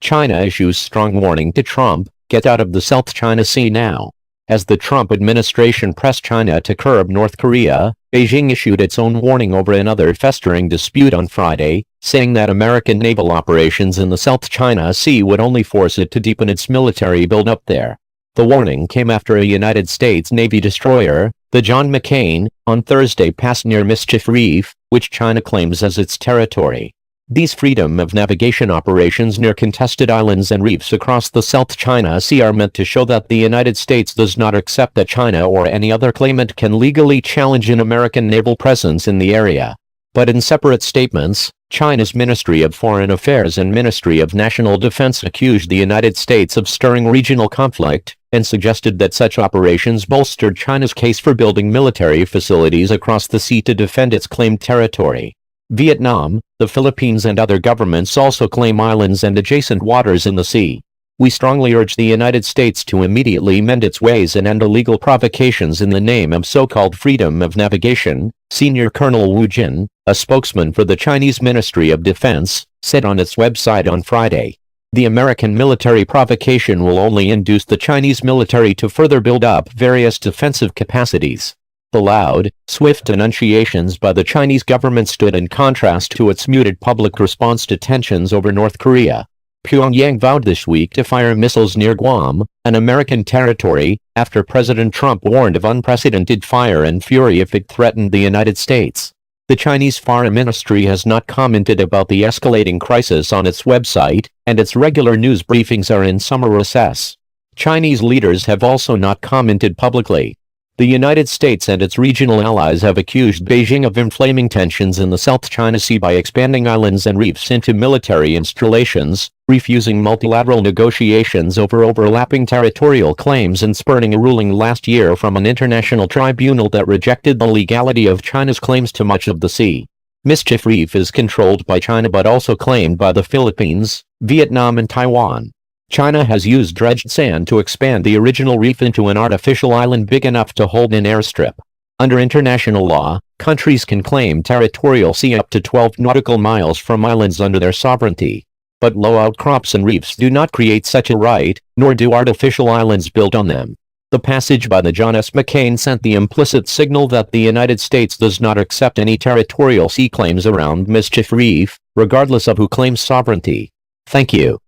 China issues strong warning to Trump, get out of the South China Sea now. As the Trump administration pressed China to curb North Korea, Beijing issued its own warning over another festering dispute on Friday, saying that American naval operations in the South China Sea would only force it to deepen its military buildup there. The warning came after a United States Navy destroyer, the John McCain, on Thursday passed near Mischief Reef, which China claims as its territory. These freedom of navigation operations near contested islands and reefs across the South China Sea are meant to show that the United States does not accept that China or any other claimant can legally challenge an American naval presence in the area. But in separate statements, China's Ministry of Foreign Affairs and Ministry of National Defense accused the United States of stirring regional conflict, and suggested that such operations bolstered China's case for building military facilities across the sea to defend its claimed territory. Vietnam, the Philippines and other governments also claim islands and adjacent waters in the sea. We strongly urge the United States to immediately mend its ways and end illegal provocations in the name of so-called freedom of navigation, Senior Colonel Wu Jin, a spokesman for the Chinese Ministry of Defense, said on its website on Friday. The American military provocation will only induce the Chinese military to further build up various defensive capacities. The loud, swift enunciations by the Chinese government stood in contrast to its muted public response to tensions over North Korea. Pyongyang vowed this week to fire missiles near Guam, an American territory, after President Trump warned of unprecedented fire and fury if it threatened the United States. The Chinese Foreign Ministry has not commented about the escalating crisis on its website, and its regular news briefings are in summer recess. Chinese leaders have also not commented publicly. The United States and its regional allies have accused Beijing of inflaming tensions in the South China Sea by expanding islands and reefs into military installations, refusing multilateral negotiations over overlapping territorial claims and spurning a ruling last year from an international tribunal that rejected the legality of China's claims to much of the sea. Mischief Reef is controlled by China but also claimed by the Philippines, Vietnam and Taiwan. China has used dredged sand to expand the original reef into an artificial island big enough to hold an airstrip. Under international law, countries can claim territorial sea up to 12 nautical miles from islands under their sovereignty. But low outcrops and reefs do not create such a right, nor do artificial islands built on them. The passage by the John S. McCain sent the implicit signal that the United States does not accept any territorial sea claims around Mischief Reef, regardless of who claims sovereignty. Thank you.